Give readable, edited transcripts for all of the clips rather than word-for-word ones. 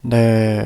네,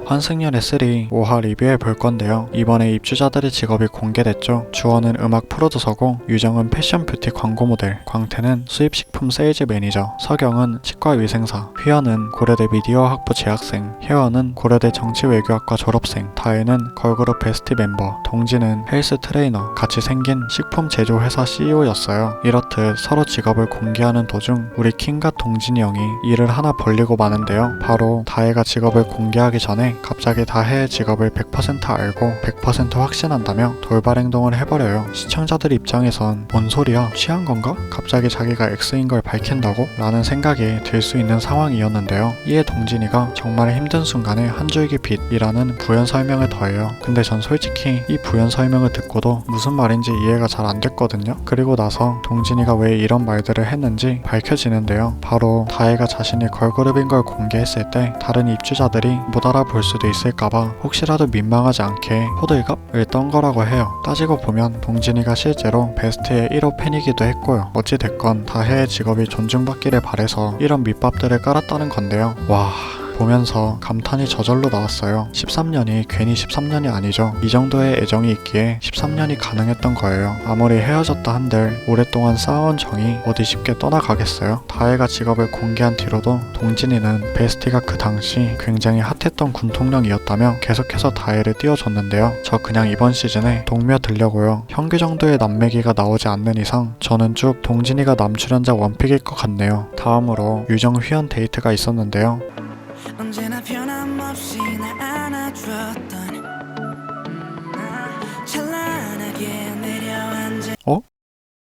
환승연애 3 5화 리뷰해 볼 건데요. 이번에 입주자들의 직업이 공개됐죠. 주원은 음악 프로듀서고, 유정은 패션 뷰티 광고 모델, 광태는 수입식품 세일즈 매니저, 서경은 치과위생사, 휘연은 고려대 미디어 학부 재학생, 혜원은 고려대 정치외교학과 졸업생, 다혜는 걸그룹 베스트 멤버, 동진은 헬스 트레이너, 같이 생긴 식품 제조회사 CEO였어요. 이렇듯 서로 직업을 공개하는 도중 우리 킹과 동진이 형이 일을 하나 벌리고 마는데요. 바로 다혜가 직업을 공개하기 전에 갑자기 다혜의 직업을 100% 알고 100% 확신한다며 돌발 행동을 해버려요. 시청자들 입장에선 뭔 소리야? 취한 건가? 갑자기 자기가 X인 걸 밝힌다고? 라는 생각이 들 수 있는 상황이었는데요. 이에 동진이가 정말 힘든 순간에 한 줄기 빛이라는 부연 설명을 더해요. 근데 전 솔직히 이 부연 설명을 듣고도 무슨 말인지 이해가 잘 안 됐거든요. 그리고 나서 동진이가 왜 이런 말들을 했는지 밝혀지는데요. 바로 다혜가 자신이 걸그룹인 걸 공개했을 때 다른 입주자들이 못 알아볼 수도 있을까봐 혹시라도 민망하지 않게 호들갑을 떤 거라고 해요. 따지고 보면 동진이가 실제로 베스트의 1호 팬이기도 했고요. 어찌됐건 다혜의 직업이 존중받기를 바래서 이런 밑밥들을 깔았다는 건데요. 와... 보면서 감탄이 저절로 나왔어요. 13년이 괜히 13년이 아니죠. 이 정도의 애정이 있기에 13년이 가능했던 거예요. 아무리 헤어졌다 한들 오랫동안 쌓아온 정이 어디 쉽게 떠나가겠어요. 다혜가 직업을 공개한 뒤로도 동진이는 베스티가 그 당시 굉장히 핫했던 군통령이었다며 계속해서 다혜를 띄워줬는데요. 저 그냥 이번 시즌에 동묘 들려고요. 현규 정도의 남매기가 나오지 않는 이상 저는 쭉 동진이가 남출연자 원픽일 것 같네요. 다음으로 유정 휘연 데이트가 있었는데요. 언제나 변함없이 날 안아줬던 찬란하게 내려앉아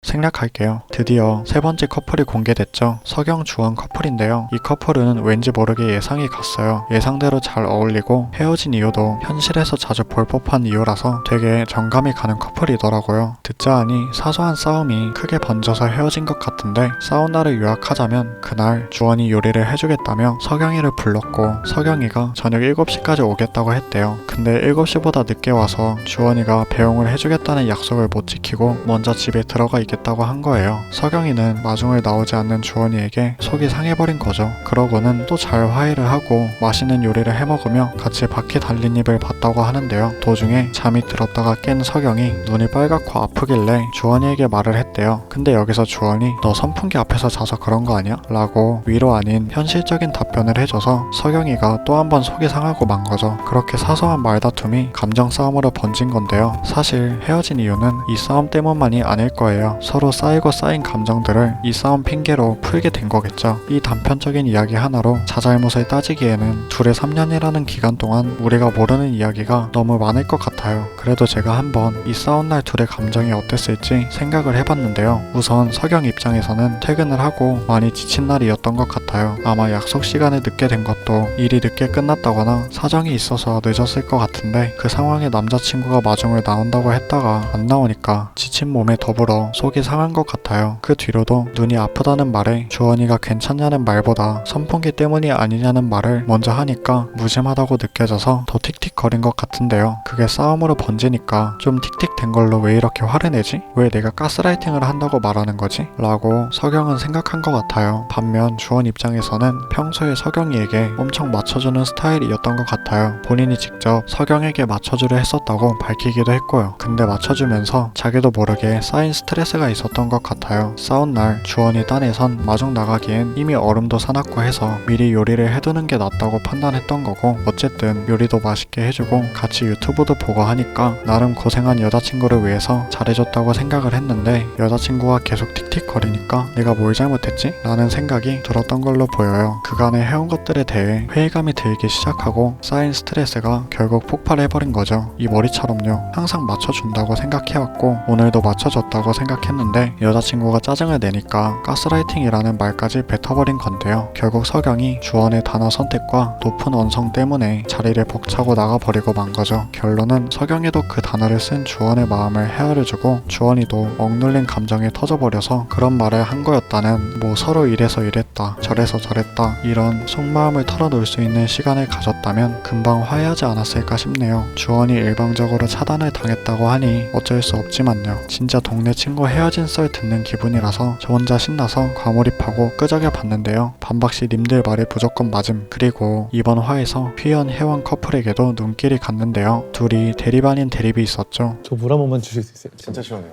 생략할게요. 드디어 세 번째 커플이 공개됐죠. 서경, 주원 커플인데요. 이 커플은 왠지 모르게 예상이 갔어요. 예상대로 잘 어울리고 헤어진 이유도 현실에서 자주 볼 법한 이유라서 되게 정감이 가는 커플이더라고요. 듣자 하니 사소한 싸움이 크게 번져서 헤어진 것 같은데 싸운 날을 요약하자면 그날 주원이 요리를 해주겠다며 서경이를 불렀고 서경이가 저녁 7시까지 오겠다고 했대요. 근데 7시보다 늦게 와서 주원이가 배웅을 해주겠다는 약속을 못 지키고 먼저 집에 들어가 있겠다고 한 거예요. 서경이는 마중을 나오지 않는 주원이에게 속이 상해버린 거죠. 그러고는 또 잘 화해를 하고 맛있는 요리를 해먹으며 같이 바퀴 달린 입을 봤다고 하는데요. 도중에 잠이 들었다가 깬 서경이 눈이 빨갛고 아프길래 주원이에게 말을 했대요. 근데 여기서 주원이 너 선풍기 앞에서 자서 그런 거 아니야? 라고 위로 아닌 현실적인 답변을 해줘서 서경이가 또 한 번 속이 상하고 만 거죠. 그렇게 사소한 말다툼이 감정 싸움으로 번진 건데요. 사실 헤어진 이유는 이 싸움 때문만이 아닐 거예요. 서로 쌓이고 쌓인 감정들을 이 싸움 핑계로 풀게 된 거겠죠. 이 단편적인 이야기 하나로 자잘못을 따지기에는 둘의 3년이라는 기간 동안 우리가 모르는 이야기가 너무 많을 것 같아요. 그래도 제가 한번 이 싸운 날 둘의 감정이 어땠을지 생각을 해봤는데요. 우선 서경 입장에서는 퇴근을 하고 많이 지친 날이었던 것 같아요. 아마 약속 시간에 늦게 된 것도 일이 늦게 끝났다거나 사정이 있어서 늦었을 것 같은데 그 상황에 남자친구가 마중을 나온다고 했다가 안 나오니까 지친 몸에 더불어 속이 상한 것 같아요. 그 뒤로도 눈이 아프다는 말에 주원이가 괜찮냐는 말보다 선풍기 때문이 아니냐는 말을 먼저 하니까 무심하다고 느껴져서 더 틱틱거린 것 같은데요. 그게 싸움으로 번지니까 좀 틱틱된 걸로 왜 이렇게 화를 내지? 왜 내가 가스라이팅을 한다고 말하는 거지? 라고 서경은 생각한 것 같아요. 반면 주원 입장에서는 평소에 서경이에게 엄청 맞춰주는 스타일이었던 것 같아요. 본인이 직접 서경에게 맞춰주려 했었다고 밝히기도 했고요. 근데 맞춰주면서 자기도 모르게 쌓인 스트레스가 있었던 것 같아요. 싸운 날 주원이 딴에선 마중 나가기엔 이미 얼음도 사놨고 해서 미리 요리를 해두는 게 낫다고 판단했던 거고, 어쨌든 요리도 맛있게 해주고 같이 유튜브도 보고 하니까 나름 고생한 여자친구를 위해서 잘해줬다고 생각을 했는데 여자친구가 계속 틱틱거리니까 내가 뭘 잘못했지? 라는 생각이 들었던 걸로 보여요. 그간에 해온 것들에 대해 회의감이 들기 시작하고 쌓인 스트레스가 결국 폭발해버린 거죠. 이 머리처럼요. 항상 맞춰준다고 생각해왔고 오늘도 맞춰줬다고 생각했는데 여자친구가 짜증을 내니까 가스라이팅이라는 말까지 뱉어버린 건데요. 결국 서경이 주원의 단어 선택과 높은 언성 때문에 자리를 벅차고 나가버렸죠. 버리고 만 거죠. 결론은 석영이도 그 단어를 쓴 주원의 마음을 헤아려주고 주원이도 억눌린 감정에 터져버려서 그런 말을 한 거였다는, 뭐 서로 이래서 이랬다 저래서 저랬다 이런 속마음을 털어놓을 수 있는 시간을 가졌다면 금방 화해하지 않았을까 싶네요. 주원이 일방적으로 차단을 당했다고 하니 어쩔 수 없지만요. 진짜 동네 친구 헤어진 썰 듣는 기분이라서 저 혼자 신나서 과몰입하고 끄적여 봤는데요. 반박시 님들 말에 무조건 맞음. 그리고 이번 화에서 휘연 혜원 커플에게도 눈길이 갔는데요. 둘이 대립 아닌 대립이 있었죠. 저 물 한 번만 주실 수 있어요? 진짜 시원해요.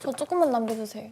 저 조금만 남겨주세요.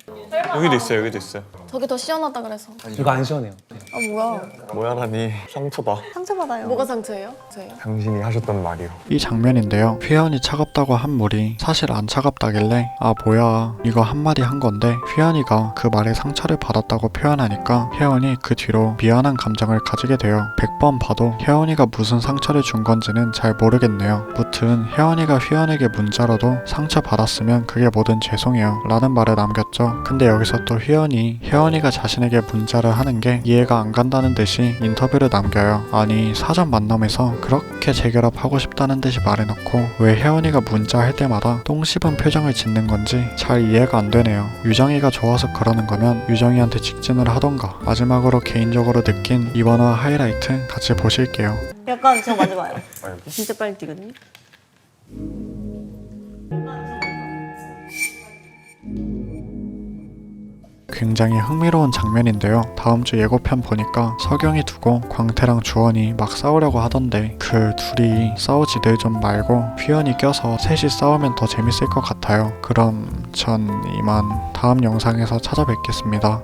여기도 있어요, 여기도 있어요. 저기 더 시원하다 그래서. 이거 안 시원해요. 아 뭐야? 뭐야라니 상처다. 상처받아요. 뭐가 상처예요? 저예요? 당신이 하셨던 말이요. 이 장면인데요. 휘연이 차갑다고 한 물이 사실 안 차갑다길래 아 뭐야 이거 한마디 한 건데 휘연이가 그 말에 상처를 받았다고 표현하니까 혜원이 그 뒤로 미안한 감정을 가지게 돼요. 100번 봐도 혜원이가 무슨 상처를 준 건지는 잘 모르겠네요. 무튼 혜원이가 휘연에게 문자로도 상처 받았으면 그게 뭐든 죄송해요 라는 말을 남겼죠. 근데 여기서 또 혜원이가 자신에게 문자를 하는 게 이해가 안 간다는 듯이 인터뷰를 남겨요. 아니 사전 만남에서 그렇게 재결합하고 싶다는 듯이 말해놓고 왜 혜원이가 문자할 때마다 똥 씹은 표정을 짓는 건지 잘 이해가 안 되네요. 유정이가 좋아서 그러는 거면 유정이한테 직진을 하던가. 마지막으로 개인적으로 느낀 이번 화 하이라이트 같이 보실게요. 약간 저 만져봐요. 진짜 빨리 뛰거든요. 굉장히 흥미로운 장면인데요. 다음 주 예고편 보니까 석영이 두고 광태랑 주원이 막 싸우려고 하던데 그 둘이 싸우지들 좀 말고 휘연이 껴서 셋이 싸우면 더 재밌을 것 같아요. 그럼 전 이만 다음 영상에서 찾아뵙겠습니다.